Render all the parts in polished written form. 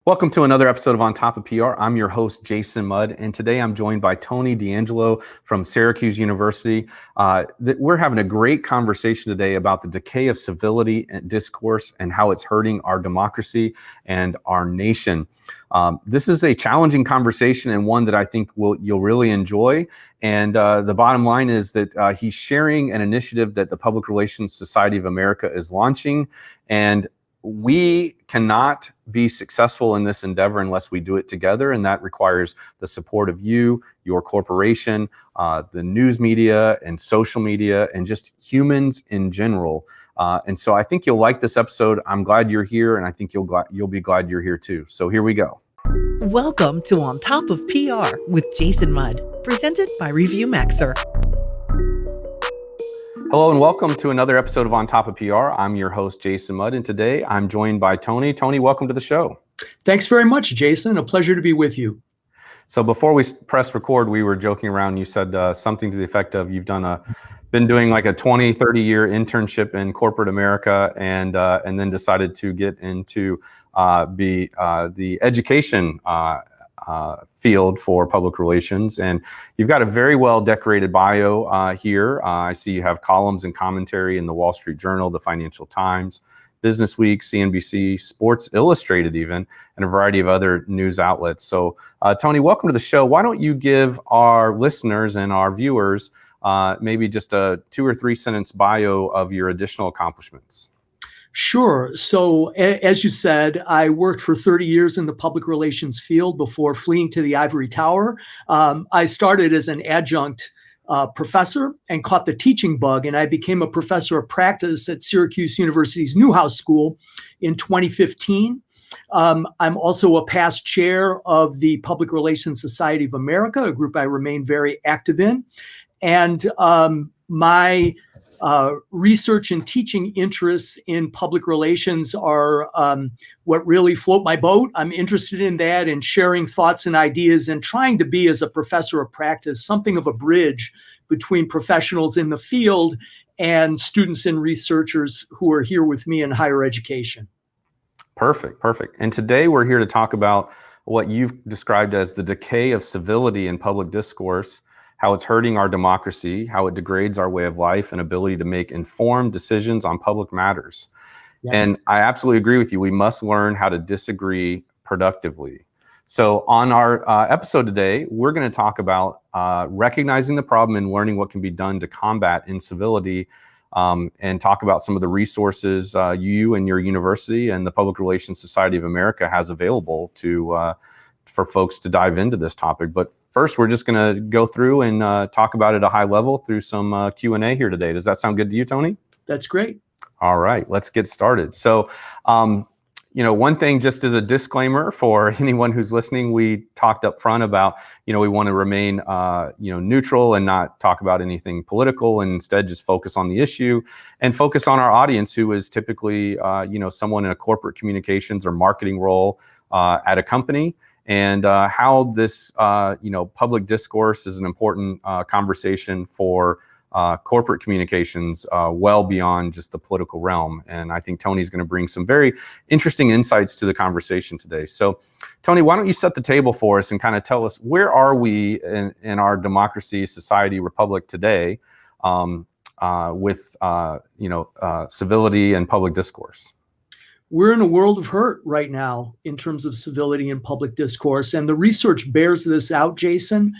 Welcome to another episode of On Top of PR. I'm your host, Jason Mudd, and today I'm joined by Tony D'Angelo from Syracuse University. We're having a great conversation today about the decay of civility and discourse and how it's hurting our democracy and our nation. This is a challenging conversation and one that I think you'll really enjoy. And the bottom line is that he's sharing an initiative that the Public Relations Society of America is launching, and we cannot be successful in this endeavor unless we do it together, and that requires the support of you, your corporation, the news media and social media, and just humans in general. And so I think you'll like this episode. I'm glad you're here, and I think you'll be glad you're here too. So here we go. Welcome to On Top of PR with Jason Mudd, presented by Review Maxer. Hello and welcome to another episode of On Top of PR. I'm your host, Jason Mudd, and today I'm joined by Tony. Tony, welcome to the show. Thanks very much, Jason. A pleasure to be with you. So before we press record, we were joking around. You said something to the effect of you've been doing like a 20, 30-year internship in corporate America and then decided to get into the education field for public relations. And you've got a very well decorated bio here. I see you have columns and commentary in the Wall Street Journal, the Financial Times, Business Week, CNBC, Sports Illustrated even, and a variety of other news outlets. So Tony, welcome to the show. Why don't you give our listeners and our viewers maybe just a 2 or 3 sentence bio of your additional accomplishments? Sure. So as you said, I worked for 30 years in the public relations field before fleeing to the ivory tower. I started as an adjunct professor and caught the teaching bug, and I became a professor of practice at Syracuse University's Newhouse School in 2015. I'm also a past chair of the Public Relations Society of America, a group I remain very active in. And my research and teaching interests in public relations are what really float my boat. I'm interested in that and sharing thoughts and ideas and trying to be, as a professor of practice, something of a bridge between professionals in the field and students and researchers who are here with me in higher education. Perfect. And today we're here to talk about what you've described as the decay of civility in public discourse, how it's hurting our democracy, how it degrades our way of life and ability to make informed decisions on public matters. Yes. And I absolutely agree with you. We must learn how to disagree productively. So on our episode today, we're going to talk about recognizing the problem and learning what can be done to combat incivility, and talk about some of the resources you and your university and the Public Relations Society of America has available for folks to dive into this topic. But first, we're just going to go through and talk about it at a high level through some Q&A here today. Does that sound good to you, Tony? That's great. All right, let's get started. So, one thing just as a disclaimer for anyone who's listening, we talked up front about, we want to remain, neutral and not talk about anything political, and instead just focus on the issue and focus on our audience, who is typically, someone in a corporate communications or marketing role at a company. And how this, public discourse is an important conversation for corporate communications, well beyond just the political realm. And I think Tony's going to bring some very interesting insights to the conversation today. So, Tony, why don't you set the table for us and kind of tell us, where are we in our democracy, society, republic today with civility and public discourse? We're in a world of hurt right now in terms of civility and public discourse, and the research bears this out, Jason.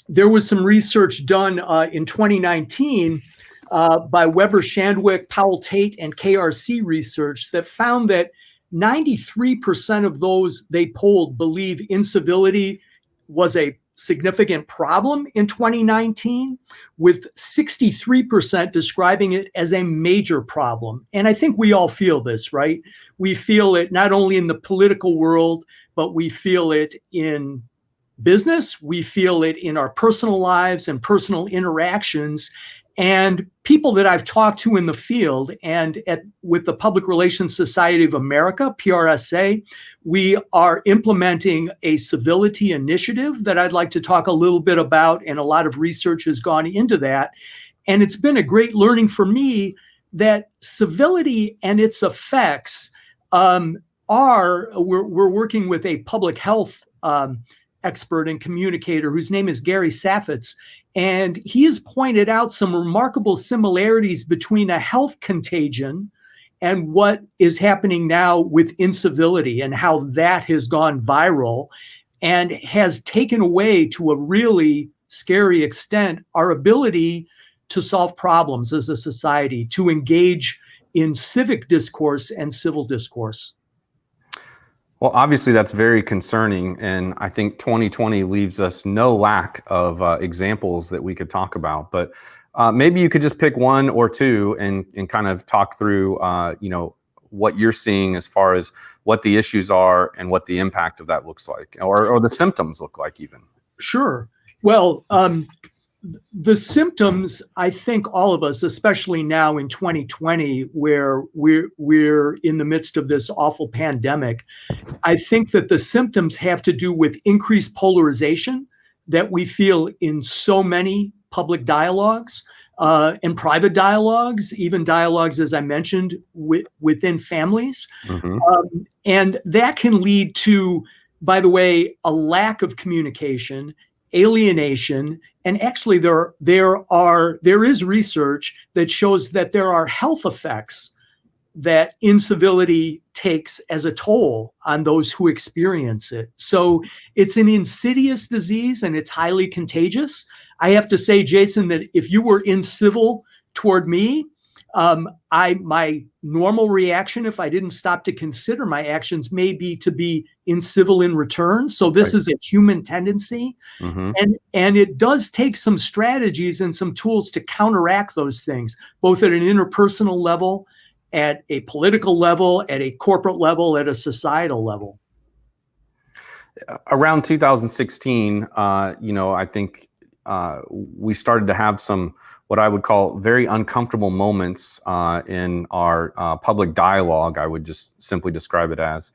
There was some research done in 2019 by Weber Shandwick, Powell Tate, and KRC Research that found that 93% of those they polled believe incivility was a significant problem in 2019, with 63% describing it as a major problem. And I think we all feel this, right? We feel it not only in the political world, but we feel it in business. We feel it in our personal lives and personal interactions. And people that I've talked to in the field and with the Public Relations Society of America, PRSA, we are implementing a civility initiative that I'd like to talk a little bit about, and a lot of research has gone into that. And it's been a great learning for me that civility and its effects we're working with a public health expert and communicator whose name is Gary Saffitz, and he has pointed out some remarkable similarities between a health contagion and what is happening now with incivility, and how that has gone viral and has taken away, to a really scary extent, our ability to solve problems as a society, to engage in civic discourse and civil discourse. Well, obviously that's very concerning, and I think 2020 leaves us no lack of examples that we could talk about. But maybe you could just pick one or two and kind of talk through, what you're seeing as far as what the issues are and what the impact of that looks like, or the symptoms look like even. Sure. Well, the symptoms, I think all of us, especially now in 2020, where we're in the midst of this awful pandemic, I think that the symptoms have to do with increased polarization that we feel in so many public dialogues and private dialogues, even dialogues, as I mentioned, within families. Mm-hmm. And that can lead to, by the way, a lack of communication, alienation, and actually there is research that shows that there are health effects that incivility takes as a toll on those who experience it. So it's an insidious disease and it's highly contagious. I have to say, Jason, that if you were incivil toward me, my normal reaction, if I didn't stop to consider my actions, may be to be incivil in return. So this is a human tendency. Mm-hmm. And it does take some strategies and some tools to counteract those things, both at an interpersonal level, at a political level, at a corporate level, at a societal level. Around 2016, I think we started to have some what I would call very uncomfortable moments in our public dialogue. I would just simply describe it as,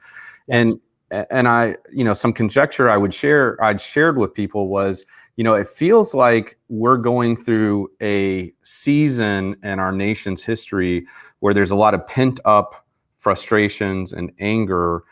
and I, some conjecture I'd shared with people was, it feels like we're going through a season in our nation's history where there's a lot of pent up frustrations and anger,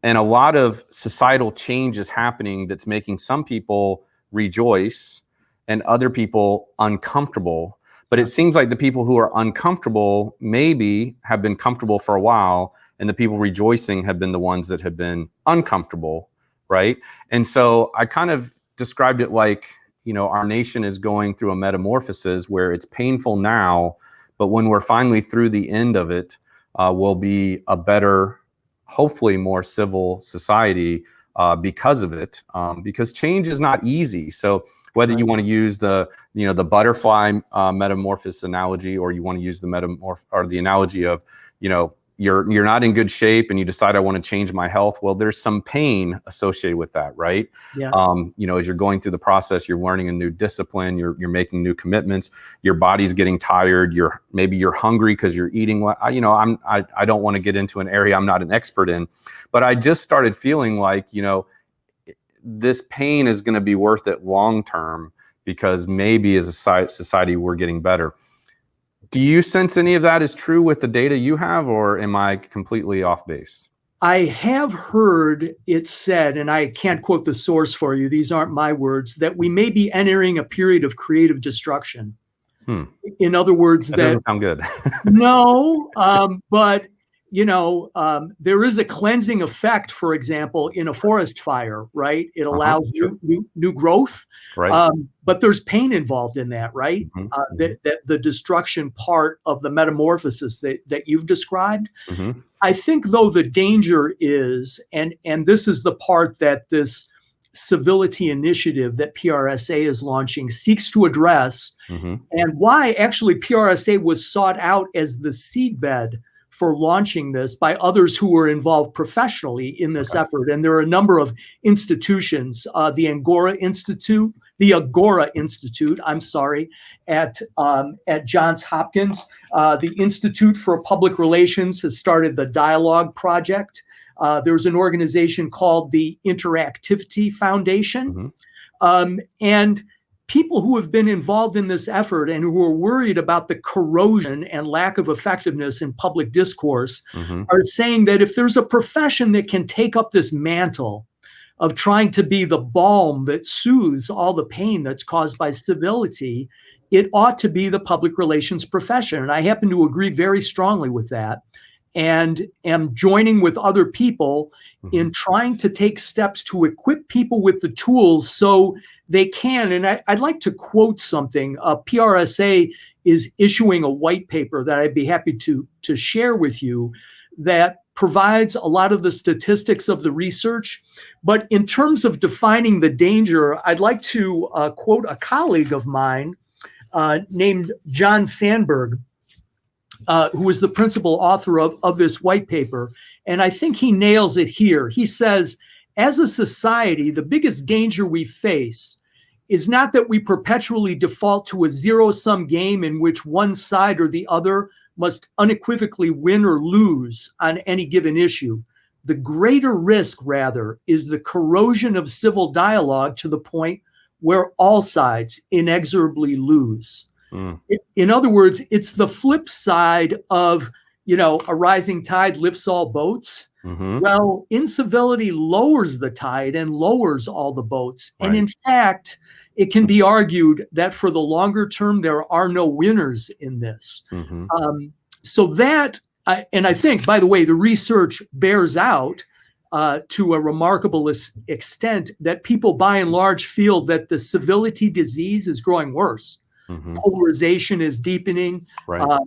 and a lot of societal change is happening that's making some people rejoice and other people uncomfortable. But it seems like the people who are uncomfortable maybe have been comfortable for a while, and the people rejoicing have been the ones that have been uncomfortable, right? And so I kind of described it like, our nation is going through a metamorphosis where it's painful now, but when we're finally through the end of it, we'll be a better, hopefully more civil society because of it, because change is not easy. So whether you want to use the butterfly metamorphosis analogy, or you want to use the analogy of, you're not in good shape and you decide, I want to change my health. Well, there's some pain associated with that, right? Yeah. As you're going through the process, you're learning a new discipline, you're making new commitments, your body's getting tired, maybe you're hungry because you're eating. I don't want to get into an area I'm not an expert in, but I just started feeling like, this pain is going to be worth it long term, because maybe as a society we're getting better. Do you sense any of that is true with the data you have, or am I completely off base? I have heard it said, and I can't quote the source for you, these aren't my words, that we may be entering a period of creative destruction. In other words, that doesn't sound good. No, but there is a cleansing effect, for example, in a forest fire, right? It allows new growth, right? But there's pain involved in that, right? Mm-hmm. The destruction part of the metamorphosis that you've described. Mm-hmm. I think, though, the danger is, and this is the part that this civility initiative that PRSA is launching seeks to address, mm-hmm. and why actually PRSA was sought out as the seedbed for launching this by others who were involved professionally in this effort. And there are a number of institutions, the Agora Institute, at Johns Hopkins. The Institute for Public Relations has started the Dialogue Project. There's an organization called the Interactivity Foundation. Mm-hmm. And people who have been involved in this effort and who are worried about the corrosion and lack of effectiveness in public discourse are saying that if there's a profession that can take up this mantle of trying to be the balm that soothes all the pain that's caused by civility, it ought to be the public relations profession. And I happen to agree very strongly with that, and am joining with other people in trying to take steps to equip people with the tools so they can. And I'd like to quote something. PRSA is issuing a white paper that I'd be happy to share with you that provides a lot of the statistics of the research. But in terms of defining the danger, I'd like to quote a colleague of mine named John Sandberg, who is the principal author of this white paper. And I think he nails it here. He says, as a society, the biggest danger we face is not that we perpetually default to a zero-sum game in which one side or the other must unequivocally win or lose on any given issue. The greater risk, rather, is the corrosion of civil dialogue to the point where all sides inexorably lose. In other words, it's the flip side of, a rising tide lifts all boats. Well, incivility lowers the tide and lowers all the boats. Right. And in fact, it can be argued that for the longer term, there are no winners in this. So that, and I think, by the way, the research bears out to a remarkable extent that people by and large feel that the civility disease is growing worse. Polarization is deepening. Right.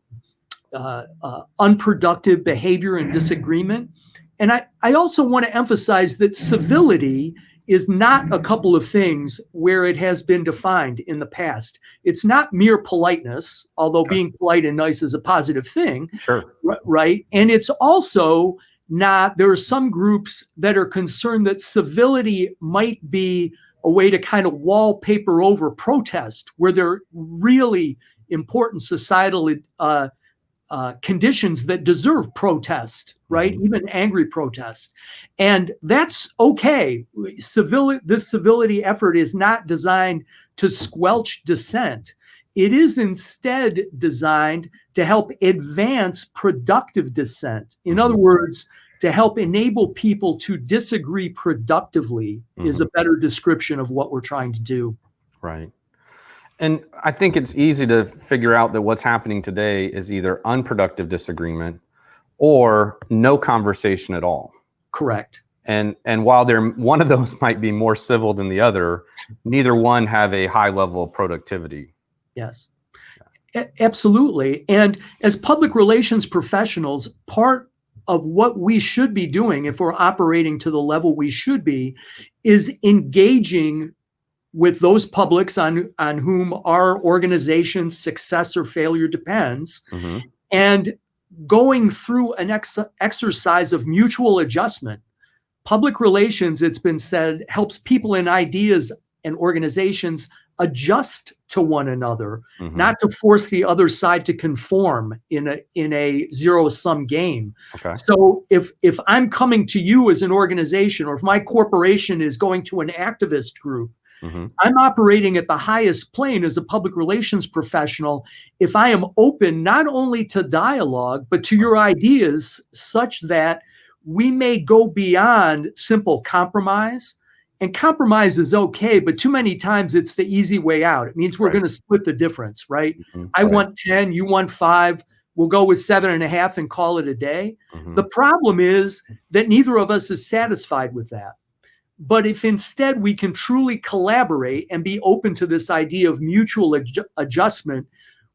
Unproductive behavior and disagreement. And I also want to emphasize that civility is not a couple of things where it has been defined in the past. It's not mere politeness, although being polite and nice is a positive thing. Sure. Right. And it's also not, there are some groups that are concerned that civility might be a way to kind of wallpaper over protest, where there are really important societal conditions that deserve protest, right? Even angry protest. And that's okay. This civility effort is not designed to squelch dissent. It is instead designed to help advance productive dissent. In other words, to help enable people to disagree productively is a better description of what we're trying to do. Right. And I think it's easy to figure out that what's happening today is either unproductive disagreement or no conversation at all. Correct. And while one of those might be more civil than the other, neither one have a high level of productivity. Yes, absolutely. And as public relations professionals, part of what we should be doing if we're operating to the level we should be is engaging with those publics on whom our organization's success or failure depends, and going through an exercise of mutual adjustment. Public relations, it's been said, helps people and ideas and organizations adjust to one another, not to force the other side to conform in a zero-sum game. Okay. So if I'm coming to you as an organization, or if my corporation is going to an activist group, I'm operating at the highest plane as a public relations professional if I am open not only to dialogue, but to your ideas, such that we may go beyond simple compromise. And compromise is okay, but too many times it's the easy way out. It means we're going to split the difference, right? I want 10, you want 5. We'll go with 7.5 and call it a day. The problem is that neither of us is satisfied with that. But if instead we can truly collaborate and be open to this idea of mutual adjustment,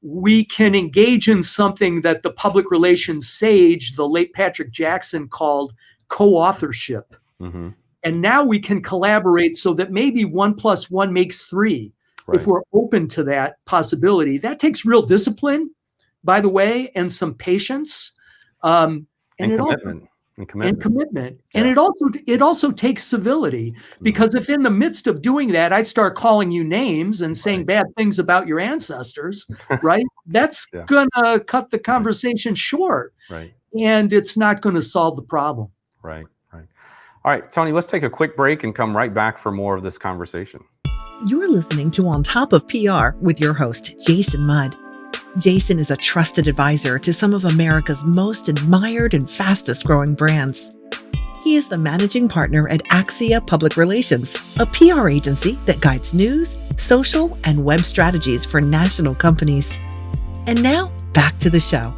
we can engage in something that the public relations sage, the late Patrick Jackson, called co-authorship. And now we can collaborate so that maybe 1 + 1 makes 3. Right. If we're open to that possibility. That takes real discipline, by the way, and some patience. And commitment. Yeah. And it also takes civility, because if in the midst of doing that, I start calling you names and saying bad things about your ancestors, right? That's gonna cut the conversation short. Right. And it's not gonna solve the problem. Right. All right, Tony, let's take a quick break and come right back for more of this conversation. You're listening to On Top of PR with your host, Jason Mudd. Jason is a trusted advisor to some of America's most admired and fastest growing brands. He is the managing partner at Axia Public Relations, a PR agency that guides news, social, and web strategies for national companies. And now, back to the show.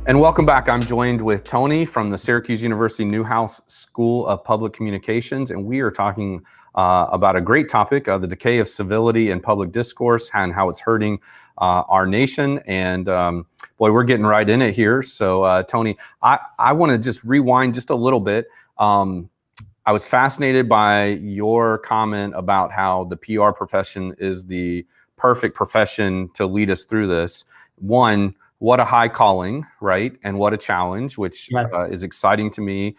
And welcome back. I'm joined with Tony from the Syracuse University Newhouse School of Public Communications, and we are talking about a great topic, the decay of civility in public discourse and how it's hurting our nation. And boy, we're getting right in it here. So Tony, I want to just rewind just a little bit. I was fascinated by your comment about how the PR profession is the perfect profession to lead us through this. One, what a high calling, right? And what a challenge, which is exciting to me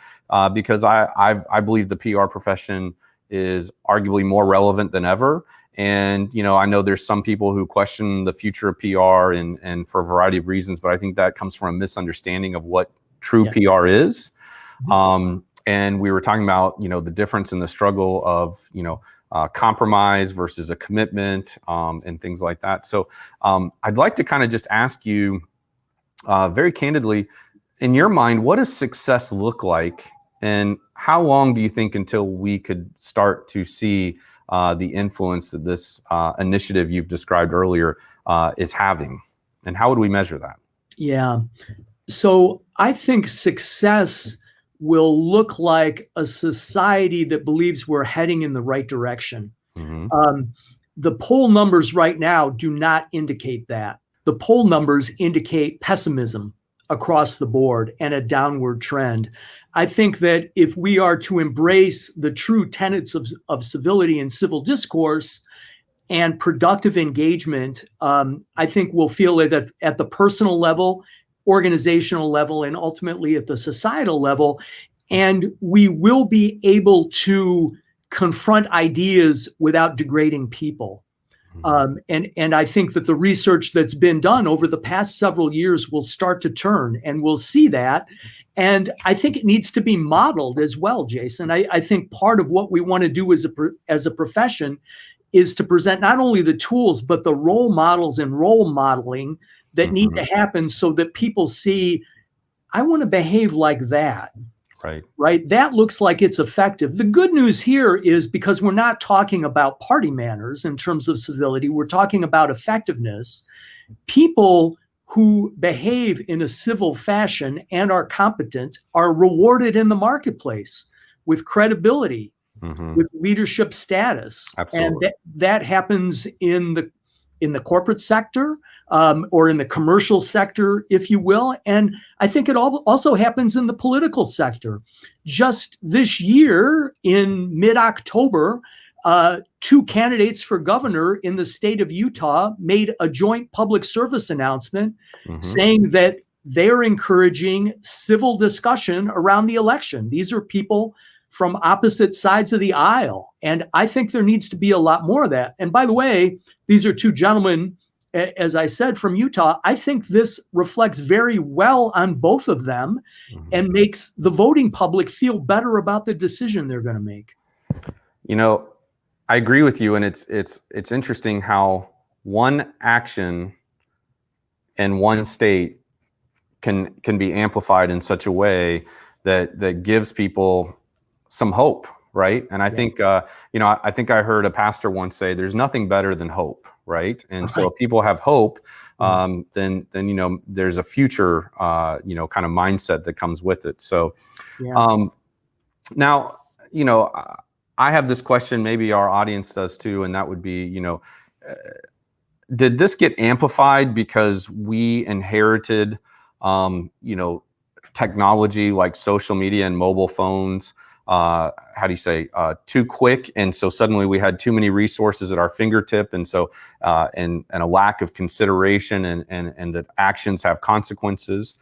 because I believe the PR profession is arguably more relevant than ever. And, you know, I know there's some people who question the future of PR and for a variety of reasons, but I think that comes from a misunderstanding of what true PR is. And we were talking about, you know, the difference in the struggle of, you know, compromise versus a commitment and things like that. So I'd like to kind of just ask you very candidly, in your mind, what does success look like? And how long do you think until we could start to see the influence that this initiative you've described earlier is having? And how would we measure that? Yeah. So I think success will look like a society that believes we're heading in the right direction. The poll numbers right now do not indicate that. The poll numbers indicate pessimism across the board and a downward trend. I think that if we are to embrace the true tenets of civility and civil discourse and productive engagement, I think we'll feel it at the personal level, organizational level, and ultimately at the societal level. And we will be able to confront ideas without degrading people. And I think that the research that's been done over the past several years will start to turn, and we'll see that. And I think it needs to be modeled as well, Jason. I think part of what we want to do as a profession is to present not only the tools, but the role models and role modeling that need to happen so that people see, I want to behave like that. Right. That looks like it's effective. The good news here is because we're not talking about party manners in terms of civility, we're talking about effectiveness. People who behave in a civil fashion and are competent are rewarded in the marketplace with credibility, with leadership status. Absolutely. And that happens in the corporate sector or in the commercial sector, if you will. And I think it also happens in the political sector. Just this year, in mid-October, 2 candidates for governor in the state of Utah made a joint public service announcement saying that they're encouraging civil discussion around the election. These are people from opposite sides of the aisle. And I think there needs to be a lot more of that. And by the way, these are 2 gentlemen, as I said, from Utah. I think this reflects very well on both of them and makes the voting public feel better about the decision they're going to make. You know, I agree with you. And it's interesting how one action in one state can be amplified in such a way that gives people some hope, right? And I think, you know, I think I heard a pastor once say, there's nothing better than hope, right? And so if people have hope, then, you know, there's a future, you know, kind of mindset that comes with it. So now, you know, I have this question, maybe our audience does too, and that would be, you know, did this get amplified because we inherited, you know, technology like social media and mobile phones, how do you say, too quick. And so suddenly we had too many resources at our fingertip. And so, and a lack of consideration and that actions have consequences.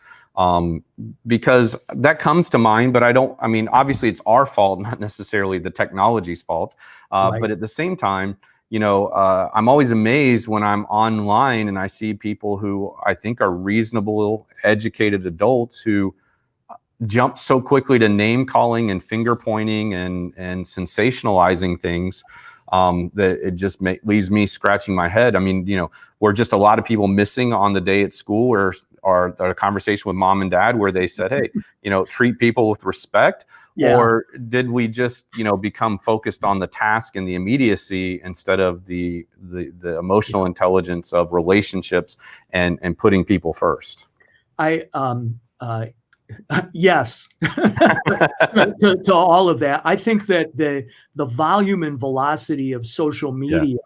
Because that comes to mind, but I mean, obviously it's our fault, not necessarily the technology's fault. But at the same time, you know, I'm always amazed when I'm online and I see people who I think are reasonable, educated adults who jump so quickly to name calling and finger pointing and sensationalizing things that it just leaves me scratching my head. I mean, we're just a lot of people missing on the day at school or a conversation with mom and dad where they said, hey, treat people with respect. Yeah. Or did we just, become focused on the task and the immediacy instead of the emotional intelligence of relationships and putting people first? Yes, to all of that. I think that the volume and velocity of social media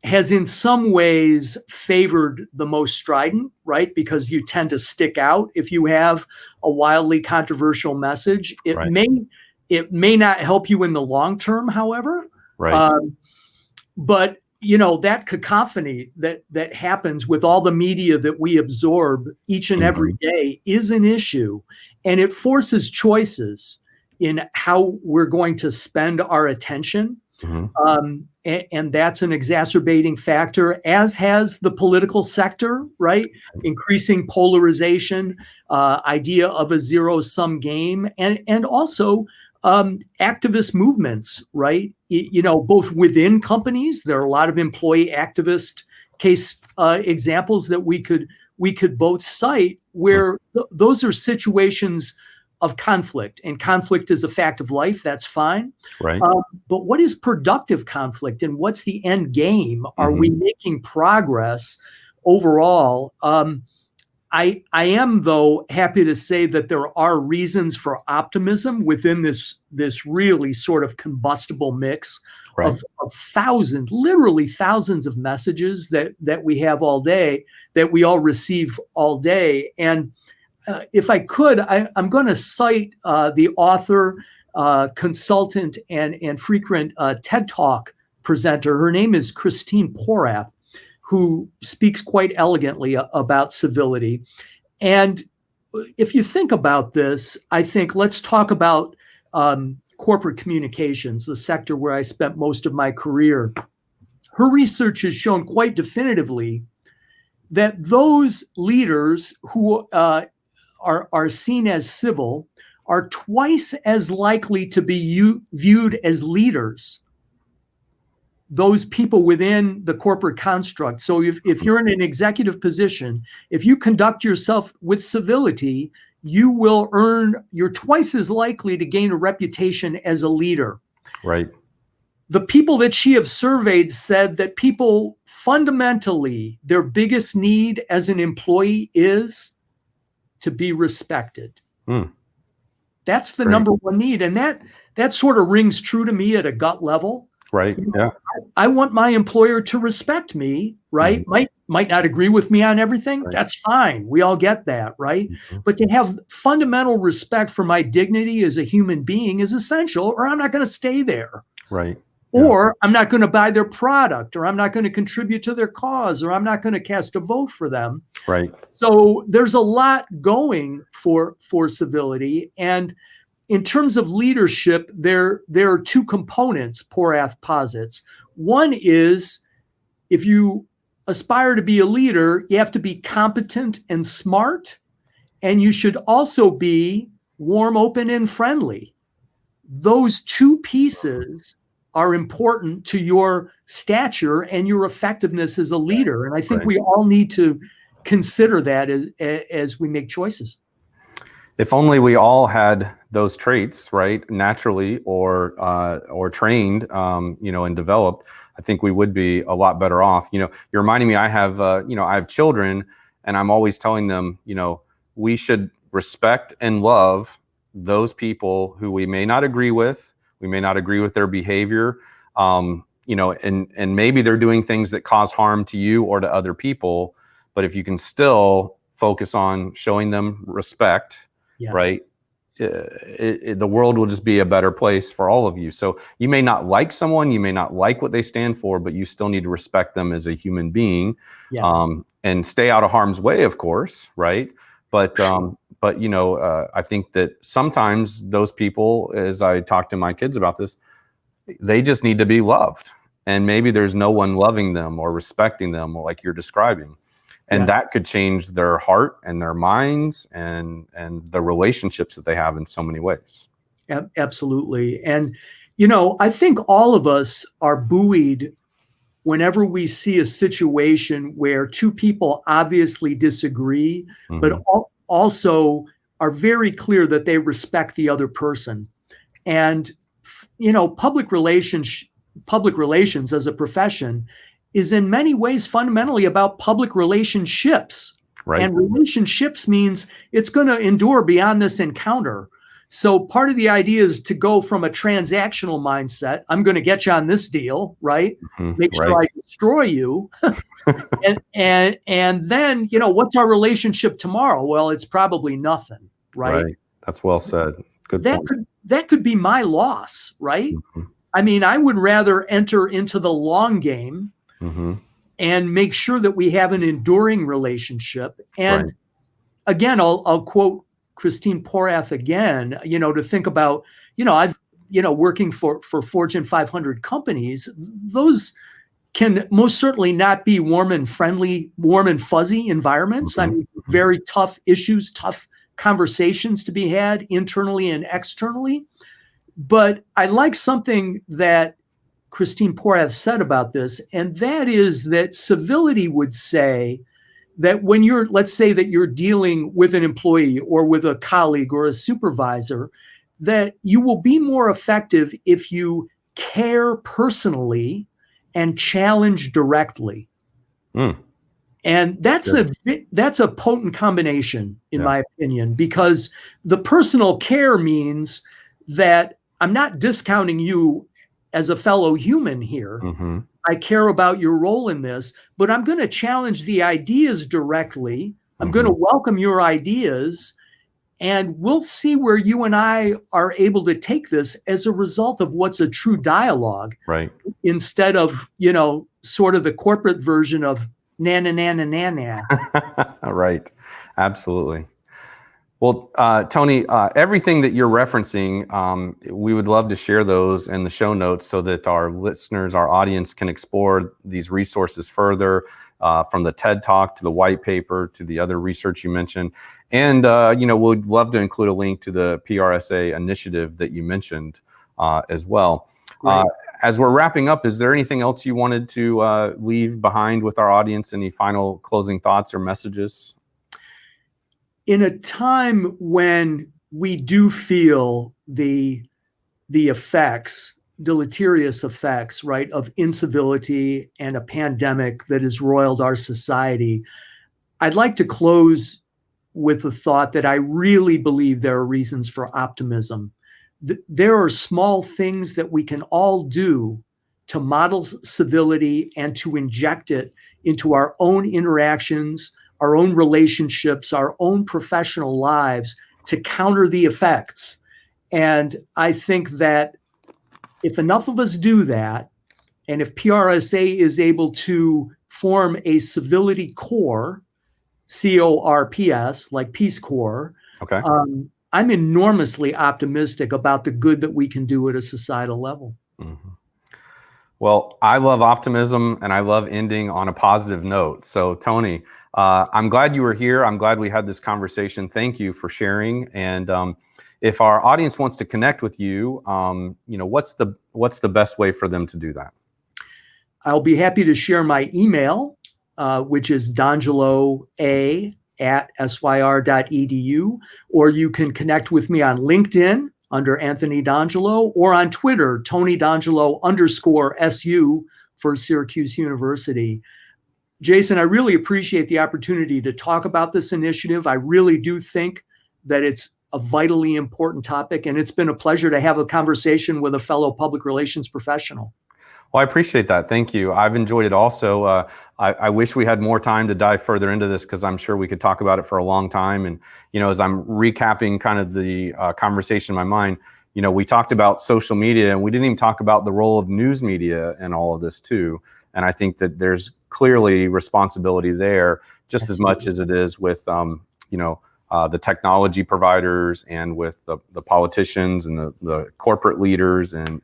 has in some ways favored the most strident, right? Because you tend to stick out if you have a wildly controversial message. It may not help you in the long term, however. Right. But that cacophony that happens with all the media that we absorb each and every day is an issue, and it forces choices in how we're going to spend our attention. And that's an exacerbating factor, as has the political sector, right? Increasing polarization, idea of a zero-sum game, and also activist movements, right? Both within companies, there are a lot of employee activist case examples that we could both cite where those are situations of conflict, and conflict is a fact of life. That's fine. Right. But what is productive conflict, and what's the end game? Are we making progress overall? I am, though, happy to say that there are reasons for optimism within this really sort of combustible mix of thousands, literally thousands of messages that we have all day, that we all receive all day. And if I could, I'm going to cite the author, consultant, and frequent TED Talk presenter. Her name is Christine Porath, who speaks quite elegantly about civility. And if you think about this, I think let's talk about corporate communications, the sector where I spent most of my career. Her research has shown quite definitively that those leaders who are seen as civil are twice as likely to be viewed as leaders, those people within the corporate construct. So if you're in an executive position, if you conduct yourself with civility, you're twice as likely to gain a reputation as a leader. Right. The people that she have surveyed said that people fundamentally, their biggest need as an employee is to be respected. That's the number one need. And that sort of rings true to me at a gut level. Right. Yeah. I want my employer to respect me, right? Might not agree with me on everything. Right. That's fine. We all get that, right? But to have fundamental respect for my dignity as a human being is essential, or I'm not going to stay there. Right. Or I'm not going to buy their product, or I'm not going to contribute to their cause, or I'm not going to cast a vote for them. Right. So there's a lot going for civility. And in terms of leadership, there are two components Porath posits. One is, if you aspire to be a leader, you have to be competent and smart, and you should also be warm, open, and friendly. Those two pieces are important to your stature and your effectiveness as a leader. And I think we all need to consider that as we make choices. If only we all had those traits, right, naturally or trained, and developed, I think we would be a lot better off. You're reminding me, I have children, and I'm always telling them, we should respect and love those people who we may not agree with. We may not agree with their behavior, and maybe they're doing things that cause harm to you or to other people. But if you can still focus on showing them respect, right, the world will just be a better place for all of you. So you may not like someone, you may not like what they stand for, but you still need to respect them as a human being, and stay out of harm's way, of course, right? But I think that sometimes those people, as I talk to my kids about this, they just need to be loved. And maybe there's no one loving them or respecting them like you're describing. And that could change their heart and their minds and the relationships that they have in so many ways. Absolutely. And, I think all of us are buoyed whenever we see a situation where two people obviously disagree, but also are very clear that they respect the other person. And, public relations as a profession is in many ways fundamentally about public relationships. Right. And relationships means it's going to endure beyond this encounter. So part of the idea is to go from a transactional mindset. I'm going to get you on this deal, right? Make sure I destroy you. and then, what's our relationship tomorrow? Well, it's probably nothing, right? That's well said. Good point. That could be my loss, right? I mean, I would rather enter into the long game and make sure that we have an enduring relationship. And again, I'll quote Christine Porath again, to think about, I've, working for Fortune 500 companies, those can most certainly not be warm and fuzzy environments. I mean, very tough issues, tough conversations to be had internally and externally. But I like something that Christine Porath said about this, and that is that civility would say that when let's say that you're dealing with an employee or with a colleague or a supervisor, that you will be more effective if you care personally and challenge directly. And that's a potent combination, in my opinion, because the personal care means that I'm not discounting you as a fellow human here. I care about your role in this, but I'm going to challenge the ideas directly. I'm going to welcome your ideas, and we'll see where you and I are able to take this as a result of what's a true dialogue. Right. Instead of, sort of the corporate version of na na na na na na. Right. Absolutely. Well, Tony, everything that you're referencing, we would love to share those in the show notes so that our listeners, our audience can explore these resources further, from the TED Talk to the white paper to the other research you mentioned. And, we'd love to include a link to the PRSA initiative that you mentioned as well. As we're wrapping up, is there anything else you wanted to leave behind with our audience? Any final closing thoughts or messages? In a time when we do feel the effects, deleterious effects, right, of incivility and a pandemic that has roiled our society, I'd like to close with the thought that I really believe there are reasons for optimism. There are small things that we can all do to model civility and to inject it into our own interactions, our own relationships, our own professional lives to counter the effects. And I think that if enough of us do that, and if PRSA is able to form a civility corps, CORPS, like Peace Corps, I'm enormously optimistic about the good that we can do at a societal level. Well, I love optimism and I love ending on a positive note. So Tony, I'm glad you were here. I'm glad we had this conversation. Thank you for sharing. And if our audience wants to connect with you, what's the best way for them to do that? I'll be happy to share my email, which is dongeloa@syr.edu, or you can connect with me on LinkedIn under Anthony Dongelo, or on Twitter, Tony Dongelo _SU for Syracuse University. Jason, I really appreciate the opportunity to talk about this initiative. I really do think that it's a vitally important topic, and it's been a pleasure to have a conversation with a fellow public relations professional. Well, I appreciate that. Thank you. I've enjoyed it also. I wish we had more time to dive further into this, because I'm sure we could talk about it for a long time. And, as I'm recapping kind of the conversation in my mind, we talked about social media, and we didn't even talk about the role of news media in all of this too. And I think that there's clearly responsibility there just as much as it is with, the technology providers and with the politicians and the corporate leaders and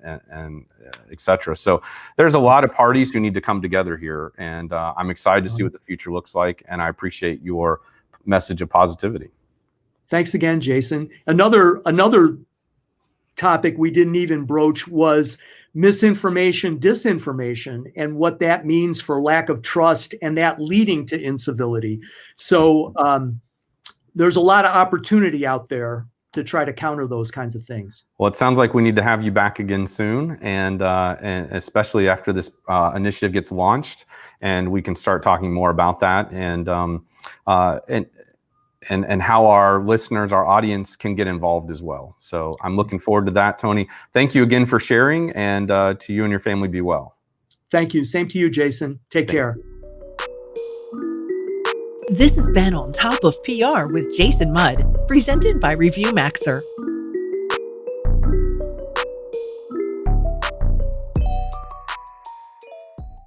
et cetera. So there's a lot of parties who need to come together here. And I'm excited to see what the future looks like. And I appreciate your message of positivity. Thanks again, Jason. Another topic we didn't even broach was misinformation, disinformation, and what that means for lack of trust and that leading to incivility. So there's a lot of opportunity out there to try to counter those kinds of things. Well, it sounds like we need to have you back again soon, and especially after this initiative gets launched, and we can start talking more about that, and how our listeners, our audience, can get involved as well. So I'm looking forward to that, Tony. Thank you again for sharing, and to you and your family, be well. Thank you. Same to you, Jason. Take care. This has been On Top of PR with Jason Mudd, presented by ReviewMaxer.